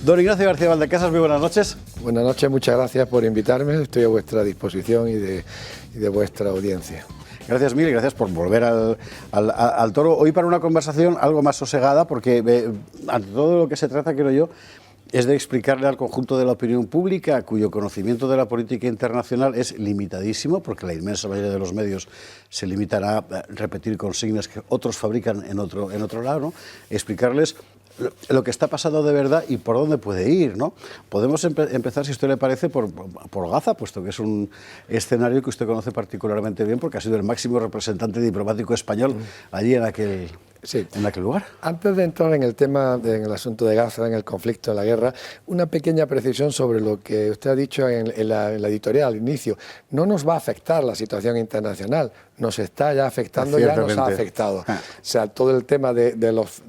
Don Ignacio García Valdecasas, muy buenas noches. Buenas noches, muchas gracias por invitarme. Estoy a vuestra disposición y de vuestra audiencia. Gracias mil y gracias por volver al toro. Hoy para una conversación algo más sosegada, porque ante todo lo que se trata, creo yo, es de explicarle al conjunto de la opinión pública, cuyo conocimiento de la política internacional es limitadísimo, porque la inmensa mayoría de los medios se limitan a repetir consignas que otros fabrican en otro lado, ¿no? Explicarles lo que está pasando de verdad y por dónde puede ir, ¿no? Podemos empezar, si a usted le parece, por Gaza, puesto que es un escenario que usted conoce particularmente bien, porque ha sido el máximo representante diplomático español allí en aquel lugar. Antes de entrar en el tema, en el asunto de Gaza, en el conflicto, en la guerra, una pequeña precisión sobre lo que usted ha dicho en la editorial al inicio. No nos va a afectar la situación internacional, nos está ya afectando, ya nos ha afectado. O sea, todo el tema de los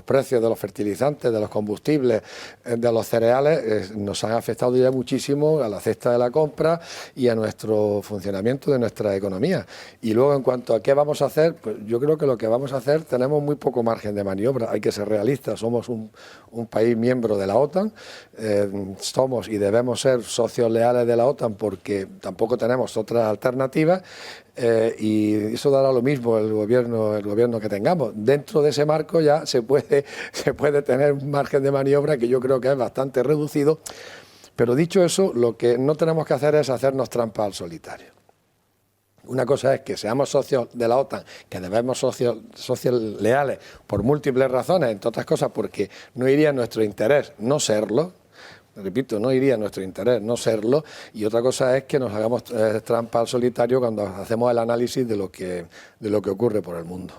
precios de los fertilizantes, de los combustibles, de los cereales, nos han afectado ya muchísimo a la cesta de la compra y a nuestro funcionamiento de nuestra economía. Y luego, en cuanto a qué vamos a hacer, pues yo creo que lo que vamos a hacer, tenemos muy poco margen de maniobra, hay que ser realistas, somos un país miembro de la OTAN, somos y debemos ser socios leales de la OTAN porque tampoco tenemos otras alternativas. Y eso dará lo mismo el gobierno que tengamos. Dentro de ese marco ya se puede tener un margen de maniobra que yo creo que es bastante reducido, pero dicho eso, lo que no tenemos que hacer es hacernos trampa al solitario. Una cosa es que seamos socios de la OTAN, que debemos socios leales por múltiples razones, entre otras cosas porque no iría en nuestro interés no serlo. Repito, no iría en nuestro interés no serlo, y otra cosa es que nos hagamos trampa al solitario cuando hacemos el análisis de lo que ocurre por el mundo.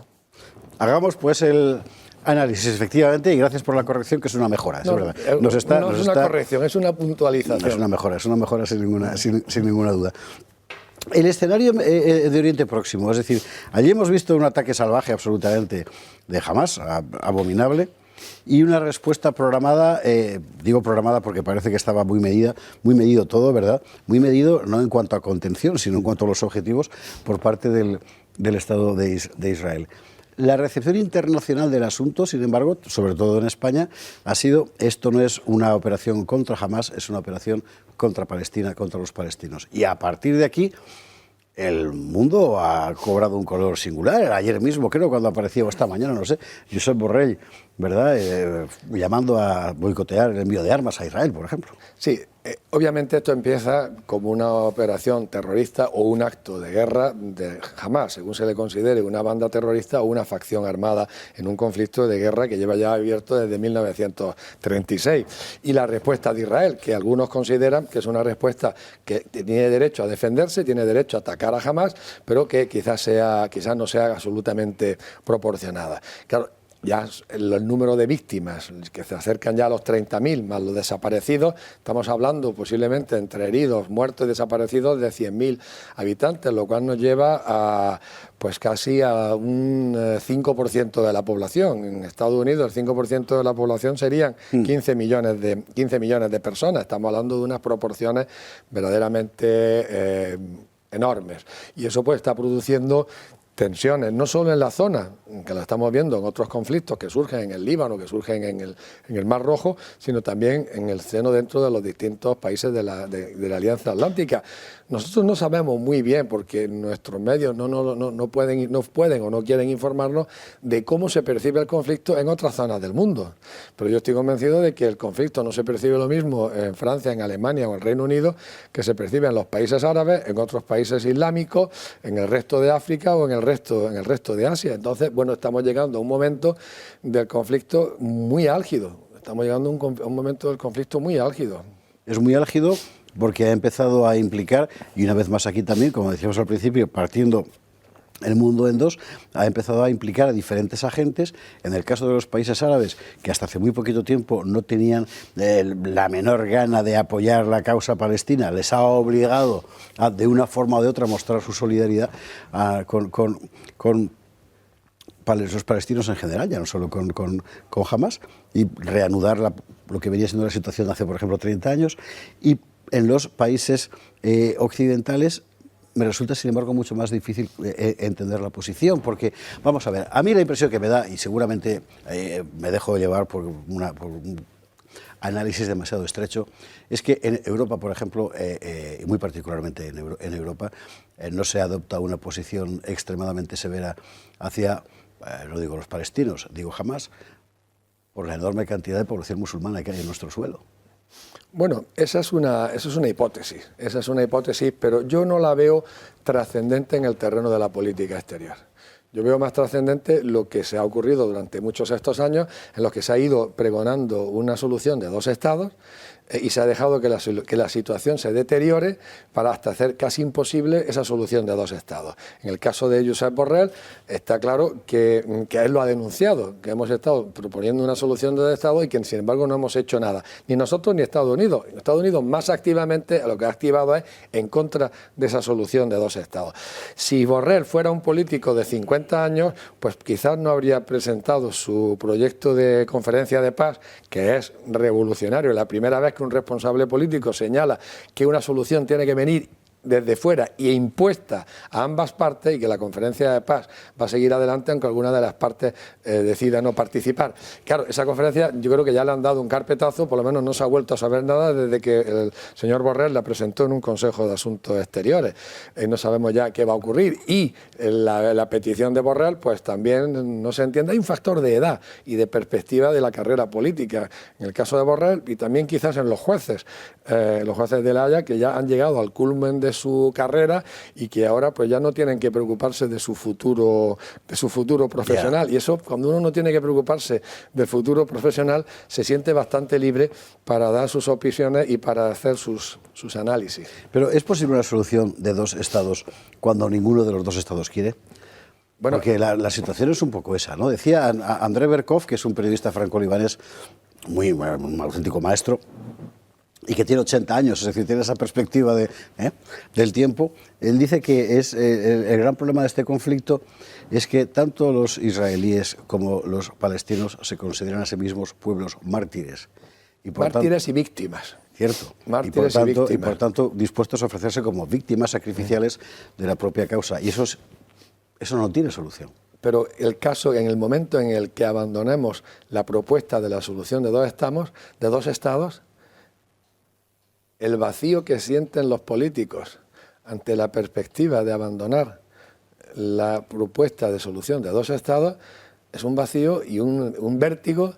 Hagamos pues el análisis, efectivamente, y gracias por la corrección, que es una mejora, es verdad. No es una corrección, es una puntualización. No, es una mejora sin ninguna duda. El escenario de Oriente Próximo, es decir, allí hemos visto un ataque salvaje absolutamente de Hamás, abominable, y una respuesta programada, digo programada porque parece que estaba muy medido todo, ¿verdad? Muy medido no en cuanto a contención, sino en cuanto a los objetivos por parte del Estado de Israel. La recepción internacional del asunto, sin embargo, sobre todo en España, ha sido: esto no es una operación contra Hamás, es una operación contra Palestina, contra los palestinos. Y a partir de aquí, el mundo ha cobrado un color singular. Ayer mismo, creo, cuando apareció, esta mañana, no sé, Josep Borrell, ¿verdad?, llamando a boicotear el envío de armas a Israel, por ejemplo. Sí, obviamente esto empieza como una operación terrorista o un acto de guerra de Hamás, según se le considere una banda terrorista o una facción armada en un conflicto de guerra que lleva ya abierto desde 1936. Y la respuesta de Israel, que algunos consideran que es una respuesta que tiene derecho a defenderse, tiene derecho a atacar a Hamás, pero que quizás no sea absolutamente proporcionada. Claro, ya el número de víctimas, que se acercan ya a los 30.000, más los desaparecidos, estamos hablando posiblemente entre heridos, muertos y desaparecidos de 100.000 habitantes, lo cual nos lleva a pues casi a un 5% de la población. En Estados Unidos el 5% de la población serían 15 millones de personas. Estamos hablando de unas proporciones verdaderamente enormes. Y eso pues está produciendo tensiones, no solo en la zona, que la estamos viendo en otros conflictos que surgen en el Líbano, que surgen en el Mar Rojo, sino también en el seno dentro de los distintos países de la Alianza Atlántica. Nosotros no sabemos muy bien, porque nuestros medios no pueden o no quieren informarnos de cómo se percibe el conflicto en otras zonas del mundo. Pero yo estoy convencido de que el conflicto no se percibe lo mismo en Francia, en Alemania o en Reino Unido, que se percibe en los países árabes, en otros países islámicos, en el resto de África o en el resto de Asia. Entonces, bueno, estamos llegando a un momento del conflicto muy álgido. Estamos llegando a un momento del conflicto muy álgido. Es muy álgido porque ha empezado a implicar, y una vez más aquí también, como decíamos al principio, partiendo el mundo en dos, ha empezado a implicar a diferentes agentes. En el caso de los países árabes, que hasta hace muy poquito tiempo no tenían la menor gana de apoyar la causa palestina, les ha obligado a, de una forma o de otra, mostrar su solidaridad con los palestinos en general, ya no solo con Hamás, y reanudar lo que venía siendo la situación de hace, por ejemplo, 30 años. Y en los países occidentales me resulta, sin embargo, mucho más difícil entender la posición, porque, vamos a ver, a mí la impresión que me da, y seguramente me dejo llevar por análisis demasiado estrecho, es que en Europa, por ejemplo, y muy particularmente en Europa, no se adopta una posición extremadamente severa hacia, no digo los palestinos, digo Hamás, por la enorme cantidad de población musulmana que hay en nuestro suelo. Bueno, esa es una hipótesis, pero yo no la veo trascendente en el terreno de la política exterior. Yo veo más trascendente lo que se ha ocurrido durante muchos estos años, en los que se ha ido pregonando una solución de dos estados y se ha dejado que la situación se deteriore para hasta hacer casi imposible esa solución de dos estados. En el caso de Josep Borrell está claro que él lo ha denunciado, que hemos estado proponiendo una solución de dos estados y que sin embargo no hemos hecho nada, ni nosotros ni Estados Unidos. Estados Unidos más activamente lo que ha activado es en contra de esa solución de dos estados. Si Borrell fuera un político de 50 años, pues quizás no habría presentado su proyecto de conferencia de paz, que es revolucionario, la primera vez que un responsable político señala que una solución tiene que venir desde fuera y impuesta a ambas partes y que la conferencia de paz va a seguir adelante aunque alguna de las partes decida no participar. Claro, esa conferencia yo creo que ya le han dado un carpetazo, por lo menos no se ha vuelto a saber nada desde que el señor Borrell la presentó en un Consejo de Asuntos Exteriores. No sabemos ya qué va a ocurrir y la petición de Borrell pues también no se entiende. Hay un factor de edad y de perspectiva de la carrera política en el caso de Borrell y también quizás en los jueces de La Haya que ya han llegado al culmen de su carrera y que ahora pues ya no tienen que preocuparse de su futuro profesional. Y eso, cuando uno no tiene que preocuparse del futuro profesional, se siente bastante libre para dar sus opiniones y para hacer sus análisis. Pero ¿es posible una solución de dos estados cuando ninguno de los dos estados quiere? Bueno, porque la situación es un poco esa, ¿no? Decía André Berkov, que es un periodista franco-libanés un auténtico maestro, y que tiene 80 años, es decir, tiene esa perspectiva del tiempo. Él dice que el gran problema de este conflicto es que tanto los israelíes como los palestinos se consideran a sí mismos pueblos mártires. Mártires y víctimas. Cierto. Mártires y por tanto dispuestos a ofrecerse como víctimas sacrificiales de la propia causa. Y eso no tiene solución. Pero el caso, en el momento en el que abandonemos la propuesta de la solución de dos estados, el vacío que sienten los políticos ante la perspectiva de abandonar la propuesta de solución de dos estados es un vacío y un vértigo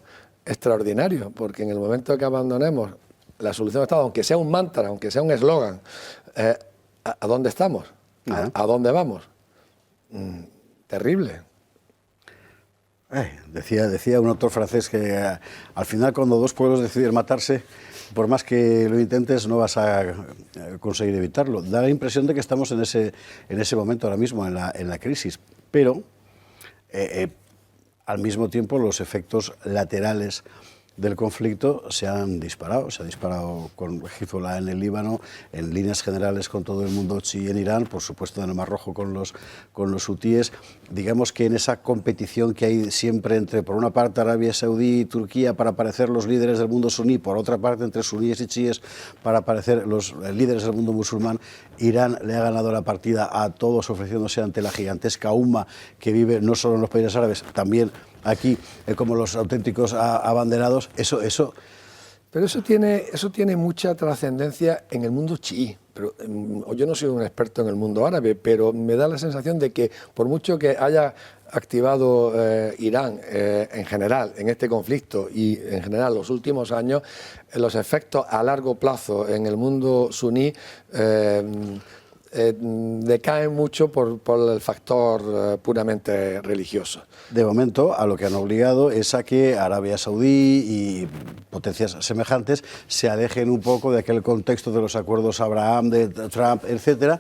extraordinario, porque en el momento que abandonemos la solución de estado, aunque sea un mantra, aunque sea un eslogan, ¿a dónde estamos? ¿A dónde vamos? Terrible. Decía un autor francés que al final cuando dos pueblos deciden matarse, por más que lo intentes no vas a conseguir evitarlo. Da la impresión de que estamos en ese momento ahora mismo, en la crisis, pero al mismo tiempo los efectos laterales del conflicto se han disparado. Se ha disparado con Hezbollah en el Líbano, en líneas generales con todo el mundo chií en Irán, por supuesto en el Mar Rojo con los hutíes. Digamos que en esa competición que hay siempre entre, por una parte, Arabia Saudí y Turquía para parecer los líderes del mundo suní, por otra parte, entre suníes y chiíes para parecer los líderes del mundo musulmán, Irán le ha ganado la partida a todos ofreciéndose ante la gigantesca umma que vive no solo en los países árabes, también aquí como los auténticos abanderados. Pero eso tiene mucha trascendencia en el mundo chií. Pero yo no soy un experto en el mundo árabe, pero me da la sensación de que por mucho que haya activado Irán en general en este conflicto y en general los últimos años, los efectos a largo plazo en el mundo suní decaen mucho por el factor puramente religioso. De momento, a lo que han obligado es a que Arabia Saudí y potencias semejantes se alejen un poco de aquel contexto de los acuerdos Abraham, de Trump, etcétera.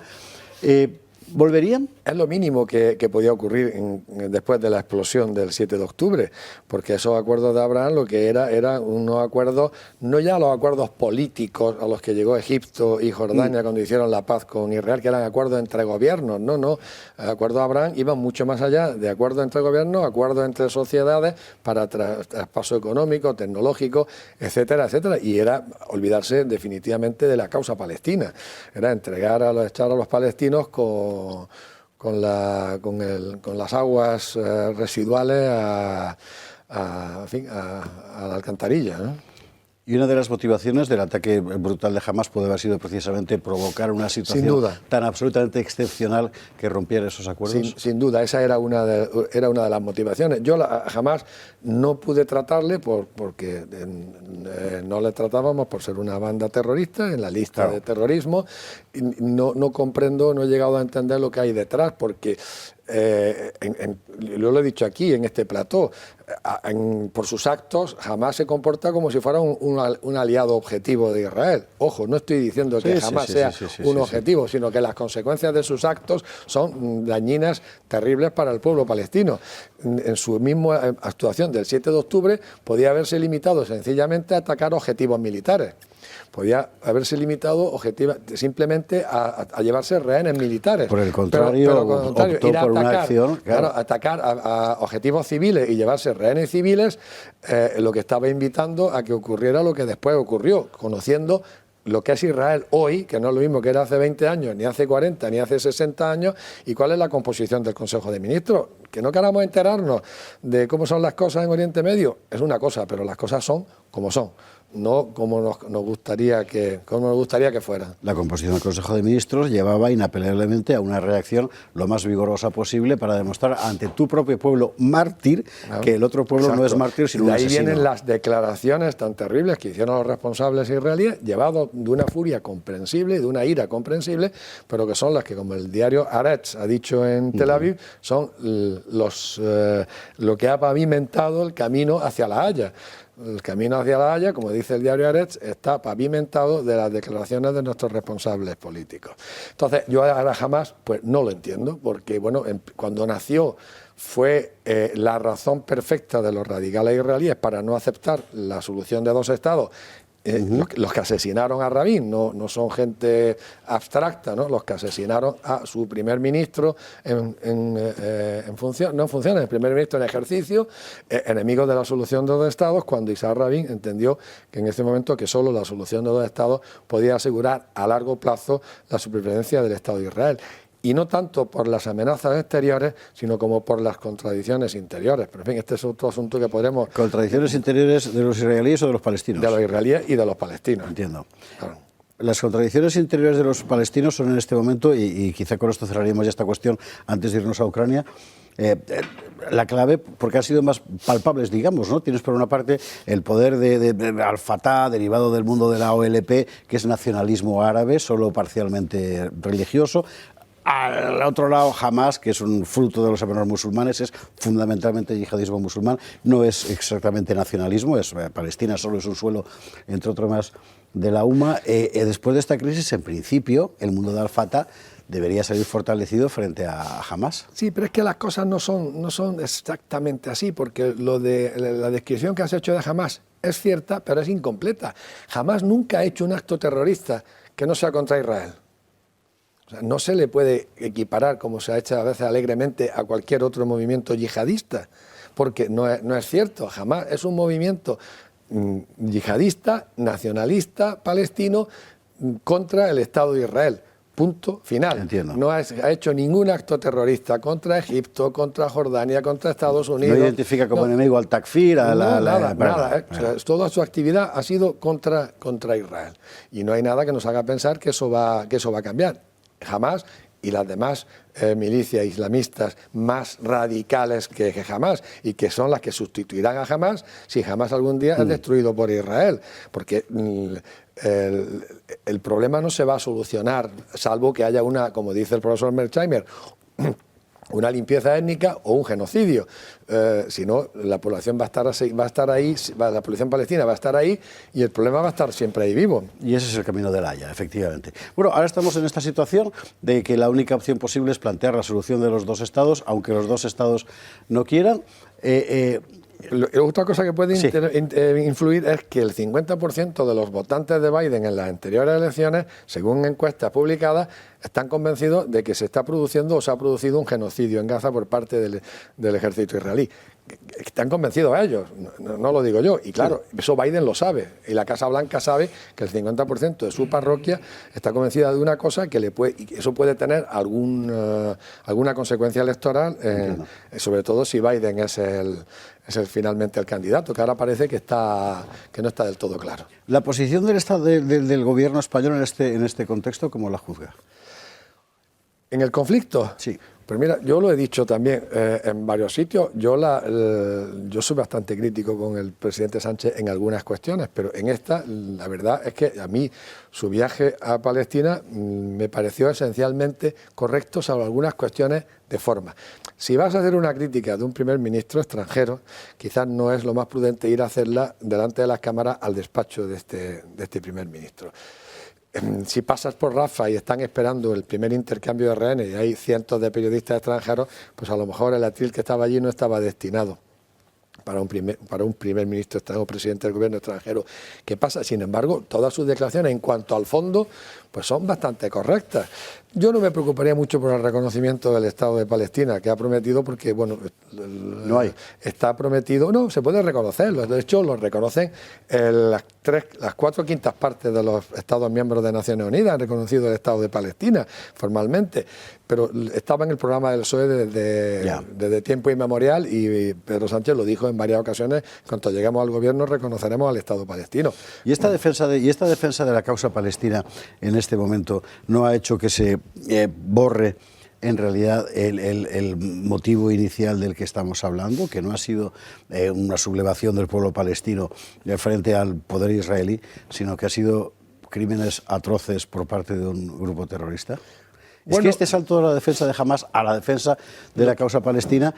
¿Volverían? Es lo mínimo que podía ocurrir después de la explosión del 7 de octubre, porque esos acuerdos de Abraham lo que eran unos acuerdos, no ya los acuerdos políticos a los que llegó Egipto y Jordania cuando hicieron la paz con Israel, que eran acuerdos entre gobiernos, no. El acuerdo de Abraham iba mucho más allá de acuerdos entre gobiernos, acuerdos entre sociedades para traspaso económico, tecnológico, etcétera, etcétera, y era olvidarse definitivamente de la causa palestina, era echar a los palestinos con las aguas residuales a la alcantarilla, ¿no? Y una de las motivaciones del ataque brutal de Hamás puede haber sido precisamente provocar una situación tan absolutamente excepcional que rompiera esos acuerdos. Sin duda, esa era una de las motivaciones. Yo a Hamás no pude tratarle porque no le tratábamos por ser una banda terrorista en la lista de terrorismo. Y no comprendo, no he llegado a entender lo que hay detrás, porque lo he dicho aquí en este plató, por sus actos Hamás se comporta como si fuera un aliado objetivo de Israel. Ojo, no estoy diciendo que Hamás sea un objetivo, sino que las consecuencias de sus actos son dañinas, terribles para el pueblo palestino. En su misma actuación del 7 de octubre podía haberse limitado sencillamente a atacar objetivos militares. Podía haberse limitado simplemente a llevarse rehenes militares. Por el contrario, optó ir a por atacar, una acción... atacar a objetivos civiles y llevarse rehenes civiles, lo que estaba invitando a que ocurriera lo que después ocurrió, conociendo lo que es Israel hoy, que no es lo mismo que era hace 20 años, ni hace 40, ni hace 60 años, y cuál es la composición del Consejo de Ministros. Que no queramos enterarnos de cómo son las cosas en Oriente Medio, es una cosa, pero las cosas son como son, no como nos gustaría que fueran. La composición del Consejo de Ministros llevaba inapelablemente a una reacción lo más vigorosa posible para demostrar ante tu propio pueblo mártir que el otro pueblo no es mártir sino un asesino. De ahí vienen las declaraciones tan terribles que hicieron los responsables israelíes, llevados de una furia comprensible y de una ira comprensible, pero que son las que, como el diario Haaretz ha dicho en Tel Aviv, son lo que ha pavimentado el camino hacia La Haya. El camino hacia La Haya, como dice el diario Haaretz, está pavimentado de las declaraciones de nuestros responsables políticos. Entonces, yo ahora jamás pues no lo entiendo, porque bueno, cuando nació fue la razón perfecta de los radicales israelíes para no aceptar la solución de dos estados. Los que asesinaron a Rabin no son gente abstracta, ¿no? Los que asesinaron a su primer ministro en funciones, el primer ministro en ejercicio, enemigos de la solución de dos estados, cuando Isaac Rabin entendió que en ese momento que solo la solución de dos estados podía asegurar a largo plazo la supervivencia del Estado de Israel. Y no tanto por las amenazas exteriores, sino como por las contradicciones interiores. Pero en fin, este es otro asunto que podremos... ¿Contradicciones interiores de los israelíes o de los palestinos? De los israelíes y de los palestinos. Entiendo. Claro. Las contradicciones interiores de los palestinos son en este momento, y quizá con esto cerraríamos ya esta cuestión antes de irnos a Ucrania, la clave, porque han sido más palpables, digamos, ¿no? Tienes por una parte el poder de Al-Fatah, derivado del mundo de la OLP, que es nacionalismo árabe, solo parcialmente religioso. Al otro lado, Hamás, que es un fruto de los hermanos musulmanes, es fundamentalmente yihadismo musulmán, no es exactamente nacionalismo, Palestina solo es un suelo, entre otros más, de la UMA. Después de esta crisis, en principio, el mundo de Al-Fatah debería salir fortalecido frente a Hamás. Sí, pero es que las cosas no son exactamente así, porque lo de la descripción que has hecho de Hamás es cierta, pero es incompleta. Hamás nunca ha hecho un acto terrorista que no sea contra Israel. O sea, no se le puede equiparar, como se ha hecho a veces alegremente, a cualquier otro movimiento yihadista, porque no es cierto. Hamás es un movimiento yihadista, nacionalista, palestino, contra el Estado de Israel. Punto final. Entiendo. No ha hecho ningún acto terrorista contra Egipto, contra Jordania, contra Estados Unidos. No identifica como enemigo al Takfir, nada. Toda su actividad ha sido contra Israel. Y no hay nada que nos haga pensar que eso va a cambiar. Hamás y las demás milicias islamistas más radicales que Hamás, y que son las que sustituirán a Hamás si Hamás algún día es destruido por Israel, porque el problema no se va a solucionar salvo que haya como dice el profesor Mearsheimer, una limpieza étnica o un genocidio. Si no, la población va a estar ahí, la población palestina va a estar ahí y el problema va a estar siempre ahí vivo. Y ese es el camino de La Haya, efectivamente. Bueno, ahora estamos en esta situación de que la única opción posible es plantear la solución de los dos estados, aunque los dos estados no quieran. Otra cosa que puede influir es que el 50% de los votantes de Biden en las anteriores elecciones, según encuestas publicadas, están convencidos de que se está produciendo o se ha producido un genocidio en Gaza por parte del ejército israelí. están convencidos ellos, no lo digo yo. Y claro, eso Biden lo sabe. Y la Casa Blanca sabe que el 50% de su parroquia está convencida de una cosa que y eso puede tener alguna consecuencia electoral, sobre todo si Biden es finalmente el candidato, que ahora parece que no está del todo claro. La posición del Estado del gobierno español en este contexto, ¿cómo la juzga? ¿En el conflicto? Sí. Pues mira, yo lo he dicho también en varios sitios, yo soy bastante crítico con el presidente Sánchez en algunas cuestiones, pero en esta la verdad es que a mí su viaje a Palestina me pareció esencialmente correcto, salvo algunas cuestiones de forma. Si vas a hacer una crítica de un primer ministro extranjero, quizás no es lo más prudente ir a hacerla delante de las cámaras al despacho de este primer ministro. Si pasas por Rafa y están esperando el primer intercambio de rehenes y hay cientos de periodistas extranjeros, pues a lo mejor el atril que estaba allí no estaba destinado para un primer ministro extranjero, presidente del gobierno extranjero. ¿Qué pasa? Sin embargo, todas sus declaraciones en cuanto al fondo pues son bastante correctas. Yo no me preocuparía mucho por el reconocimiento del Estado de Palestina, que ha prometido, porque, bueno, no hay. Está prometido, no, se puede reconocer, de hecho lo reconocen las 4/5 partes de los Estados miembros de Naciones Unidas, han reconocido el Estado de Palestina formalmente, pero estaba en el programa del PSOE desde tiempo inmemorial y Pedro Sánchez lo dijo en varias ocasiones: en cuanto lleguemos al gobierno reconoceremos al Estado palestino. ¿Y esta defensa de la causa palestina en este momento no ha hecho que se borre en realidad el motivo inicial del que estamos hablando, que no ha sido una sublevación del pueblo palestino frente al poder israelí, sino que ha sido crímenes atroces por parte de un grupo terrorista? Es que este salto de la defensa de Hamás a la defensa de la causa palestina,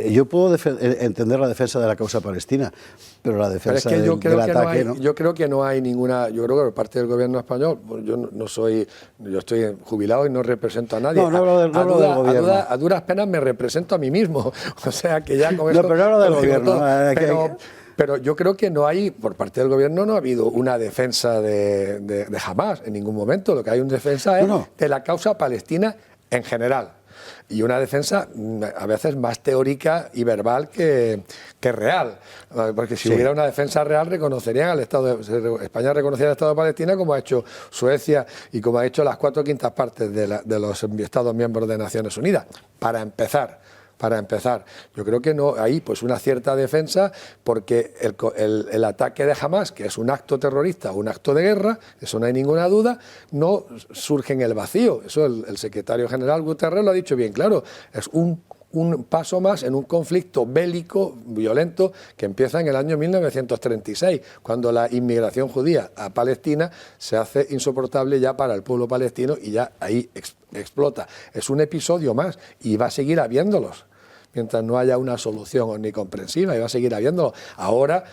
yo puedo entender la defensa de la causa palestina, pero la defensa del ataque no. Yo creo que no hay ninguna, yo creo que por parte del gobierno español, yo estoy jubilado y no represento a nadie. No hablo del gobierno. A duras penas me represento a mí mismo, o sea que ya con esto... No, pero no hablo del gobierno. Pero yo creo que no hay, por parte del gobierno no ha habido una defensa de Hamás en ningún momento. Lo que hay una defensa es de la causa palestina en general. Y una defensa a veces más teórica y verbal que real. Porque si hubiera una defensa real, reconocerían al España reconocería al Estado de Palestina, como ha hecho Suecia y como ha hecho las 4/5 partes de los Estados miembros de Naciones Unidas. Para empezar, yo creo que no hay pues una cierta defensa, porque el ataque de Hamás, que es un acto terrorista, un acto de guerra, eso no hay ninguna duda, no surge en el vacío. Eso el secretario general Guterres lo ha dicho bien claro, es un paso más en un conflicto bélico, violento, que empieza en el año 1936, cuando la inmigración judía a Palestina se hace insoportable ya para el pueblo palestino y ya ahí explota. Es un episodio más y va a seguir habiéndolos mientras no haya una solución omnicomprensiva, y va a seguir habiéndolo. Ahora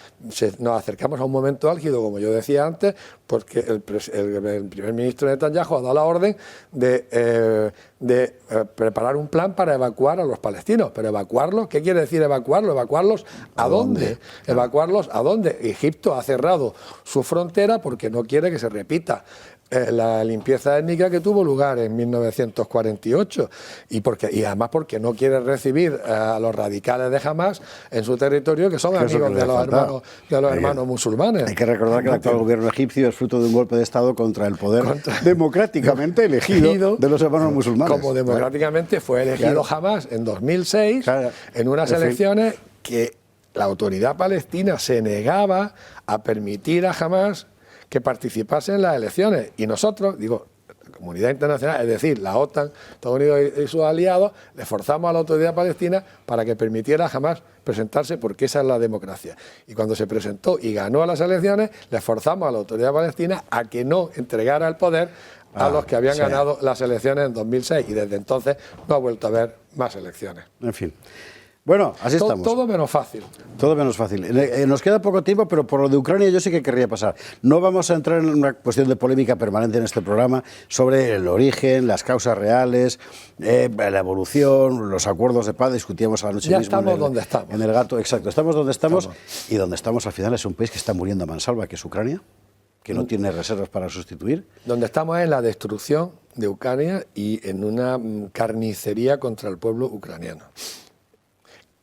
nos acercamos a un momento álgido, como yo decía antes, porque el primer ministro Netanyahu ha dado la orden de preparar un plan para evacuar a los palestinos. Pero ¿evacuarlos? ¿Qué quiere decir evacuarlos? ¿Evacuarlos a dónde? ¿Evacuarlos a dónde? Egipto ha cerrado su frontera porque no quiere que se repita la limpieza étnica que tuvo lugar en 1948 y además porque no quiere recibir a los radicales de Hamás en su territorio, que son amigos de los hermanos musulmanes. Hay que recordar que el actual gobierno egipcio es fruto de un golpe de Estado contra el poder democráticamente elegido de los hermanos musulmanes. Como democráticamente fue elegido Hamás en 2006, en unas elecciones que la autoridad palestina se negaba a permitir a Hamás que participase en las elecciones. Y nosotros, la comunidad internacional, es decir, la OTAN, Estados Unidos y sus aliados, le forzamos a la autoridad palestina para que permitiera jamás presentarse, porque esa es la democracia. Y cuando se presentó y ganó a las elecciones, le forzamos a la autoridad palestina a que no entregara el poder a los que habían ganado las elecciones en 2006. Y desde entonces no ha vuelto a haber más elecciones. En fin. Bueno, así estamos. Todo menos fácil. Todo menos fácil. Nos queda poco tiempo, pero por lo de Ucrania yo sí que querría pasar. No vamos a entrar en una cuestión de polémica permanente en este programa sobre el origen, las causas reales, la evolución, los acuerdos de paz. Discutíamos anoche ya mismo estamos donde estamos. En el Gato. Exacto, estamos donde estamos. Y donde estamos al final es un país que está muriendo a mansalva, que es Ucrania, que no tiene reservas para sustituir. Donde estamos es en la destrucción de Ucrania y en una carnicería contra el pueblo ucraniano.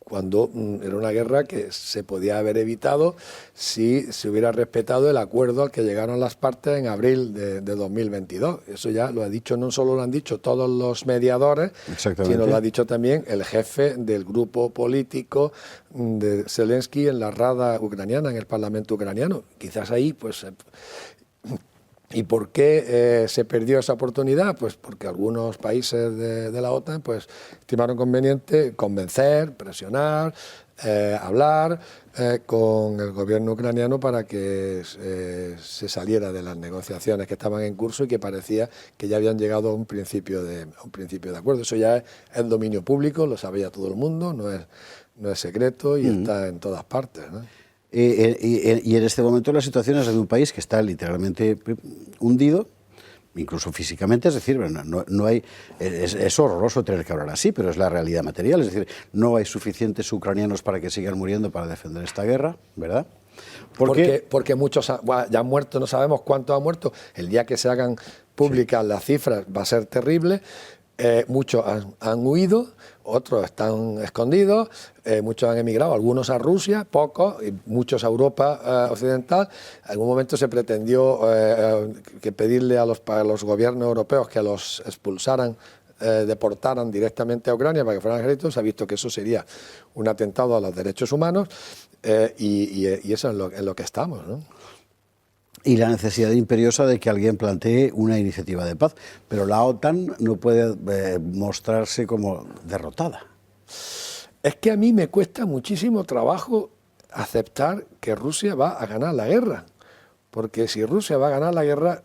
cuando era una guerra que se podía haber evitado si se hubiera respetado el acuerdo al que llegaron las partes en abril de 2022. Eso ya lo ha dicho, no solo lo han dicho todos los mediadores, sino lo ha dicho también el jefe del grupo político de Zelensky en la Rada ucraniana, en el Parlamento ucraniano. Quizás ahí, pues... ¿Y por qué se perdió esa oportunidad? Pues porque algunos países de la OTAN pues, estimaron conveniente convencer, presionar, hablar con el gobierno ucraniano para que se saliera de las negociaciones que estaban en curso y que parecía que ya habían llegado a un principio de acuerdo. Eso ya es dominio público, lo sabía todo el mundo, no es secreto y está en todas partes, ¿no? Y en este momento la situación es de un país que está literalmente hundido, incluso físicamente, es decir, no hay, es horroroso tener que hablar así, pero es la realidad material, es decir, no hay suficientes ucranianos para que sigan muriendo para defender esta guerra, ¿verdad? Porque muchos ya han muerto, no sabemos cuántos han muerto. El día que se hagan públicas las cifras va a ser terrible. Muchos han huido, otros están escondidos, muchos han emigrado, algunos a Rusia, pocos, y muchos a Europa occidental. En algún momento se pretendió que pedirle a los gobiernos europeos que los expulsaran, deportaran directamente a Ucrania para que fueran ejércitos. Se ha visto que eso sería un atentado a los derechos humanos y eso es lo que estamos, ¿no? Y la necesidad imperiosa de que alguien plantee una iniciativa de paz. Pero la OTAN no puede mostrarse como derrotada. Es que a mí me cuesta muchísimo trabajo aceptar que Rusia va a ganar la guerra. Porque si Rusia va a ganar la guerra,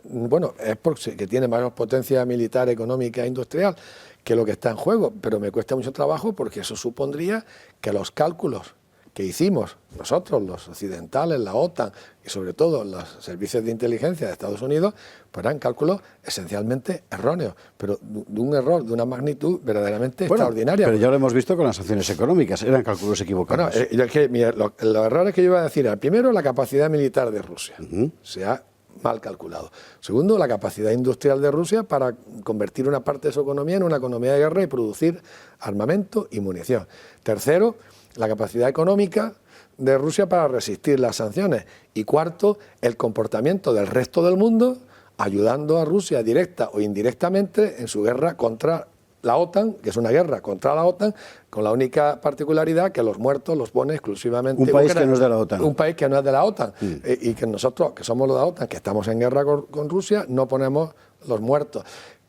bueno, es porque tiene mayor potencia militar, económica e industrial que lo que está en juego. Pero me cuesta mucho trabajo porque eso supondría que los cálculos que hicimos nosotros, los occidentales, la OTAN y sobre todo los servicios de inteligencia de Estados Unidos, pues eran cálculos esencialmente erróneos, pero de un error de una magnitud verdaderamente extraordinaria. Pero ya lo hemos visto con las sanciones económicas, eran cálculos equivocados. Bueno, los errores que yo iba a decir, primero, la capacidad militar de Rusia se ha mal calculado. Segundo, la capacidad industrial de Rusia para convertir una parte de su economía en una economía de guerra y producir armamento y munición. Tercero, la capacidad económica de Rusia para resistir las sanciones. Y cuarto, el comportamiento del resto del mundo ayudando a Rusia directa o indirectamente en su guerra contra la OTAN, que es una guerra contra la OTAN, con la única particularidad que los muertos los pone exclusivamente un país que no es de la OTAN. Un país que no es de la OTAN. Y que nosotros, que somos los de la OTAN, que estamos en guerra con Rusia, no ponemos los muertos.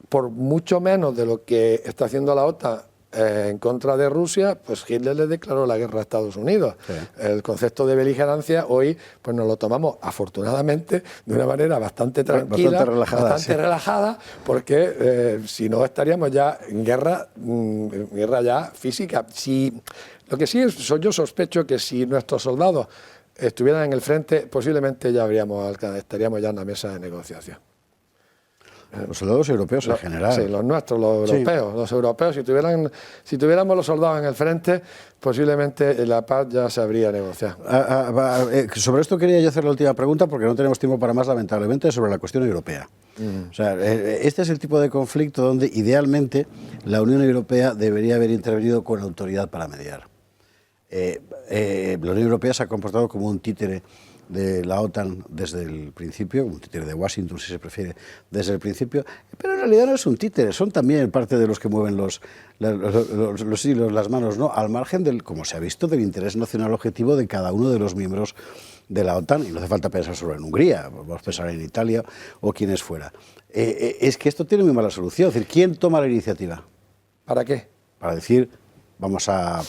Por mucho menos de lo que está haciendo la OTAN en contra de Rusia, pues Hitler le declaró la guerra a Estados Unidos. Sí. El concepto de beligerancia hoy pues nos lo tomamos afortunadamente de una manera bastante tranquila, bastante relajada, porque si no estaríamos ya en guerra ya física. Lo que sí es, yo sospecho que si nuestros soldados estuvieran en el frente, posiblemente ya estaríamos ya en la mesa de negociación. Los soldados europeos en general. Sí, los nuestros, los europeos. Los europeos, si tuviéramos los soldados en el frente, posiblemente la paz ya se habría negociado. Sobre esto quería yo hacer la última pregunta, porque no tenemos tiempo para más, lamentablemente, sobre la cuestión europea. O sea, este es el tipo de conflicto donde, idealmente, la Unión Europea debería haber intervenido con autoridad para mediar. La Unión Europea se ha comportado como un títere de la OTAN desde el principio, un títere de Washington si se prefiere, desde el principio, pero en realidad no es un títere, son también parte de los que mueven los hilos, las manos, ¿no? Al margen del, como se ha visto, del interés nacional objetivo de cada uno de los miembros de la OTAN, y no hace falta pensar solo en Hungría, vamos a pensar en Italia o quienes fuera. Es que esto tiene muy mala solución, es decir, ¿quién toma la iniciativa? ¿Para qué? Para decir, vamos a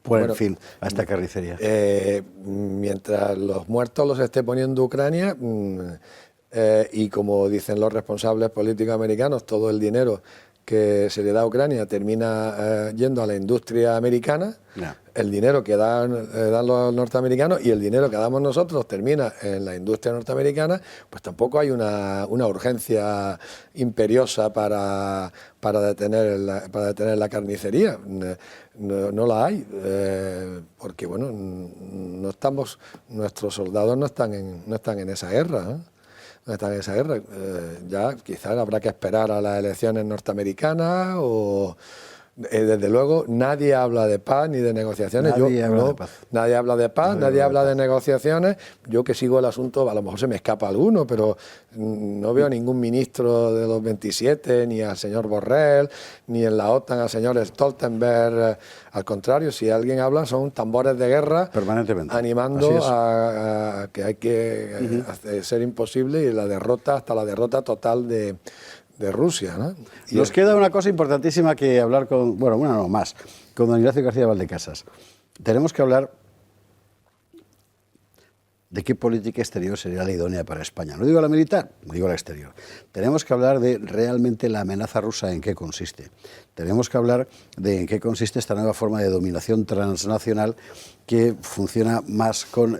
poner fin a esta carnicería. Mientras los muertos los esté poniendo Ucrania, y como dicen los responsables políticos americanos, todo el dinero que se le da a Ucrania termina yendo a la industria americana, el dinero que dan los norteamericanos y el dinero que damos nosotros termina en la industria norteamericana, pues tampoco hay una urgencia imperiosa para detener la carnicería. No la hay, porque bueno, nuestros soldados no están en esa guerra, ¿eh? No están en esa guerra. Ya quizás habrá que esperar a las elecciones norteamericanas o Desde luego, nadie habla de paz ni de negociaciones. Nadie habla de paz. Nadie habla de paz, nadie habla de negociaciones. Yo que sigo el asunto, a lo mejor se me escapa alguno, pero no veo a ningún ministro de los 27, ni al señor Borrell, ni en la OTAN al señor Stoltenberg. Al contrario, si alguien habla, son tambores de guerra permanentemente, animando a que hay que ser imposible y la derrota, hasta la derrota total de Rusia, ¿no? Nos queda una cosa importantísima que hablar con, bueno, una no más, con don Ignacio García Valdecasas. Tenemos que hablar de qué política exterior sería la idónea para España. No digo la militar, digo la exterior. Tenemos que hablar de realmente la amenaza rusa, en qué consiste. Tenemos que hablar de en qué consiste esta nueva forma de dominación transnacional que funciona más con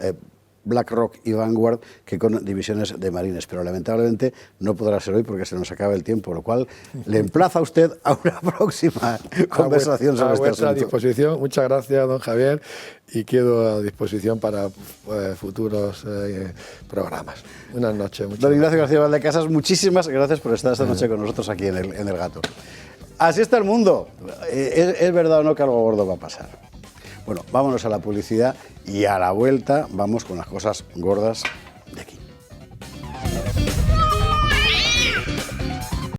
BlackRock y Vanguard que con divisiones de marines, pero lamentablemente no podrá ser hoy porque se nos acaba el tiempo, lo cual le emplaza a usted a una próxima conversación sobre este asunto. A vuestra disposición. Muchas gracias, don Javier, y quedo a disposición para futuros programas. Buenas noches. Don Ignacio García Valdecasas, muchísimas gracias por estar esta noche con nosotros aquí en el Gato. Así está el mundo. ¿Es verdad o no que algo gordo va a pasar? Bueno, vámonos a la publicidad y a la vuelta vamos con las cosas gordas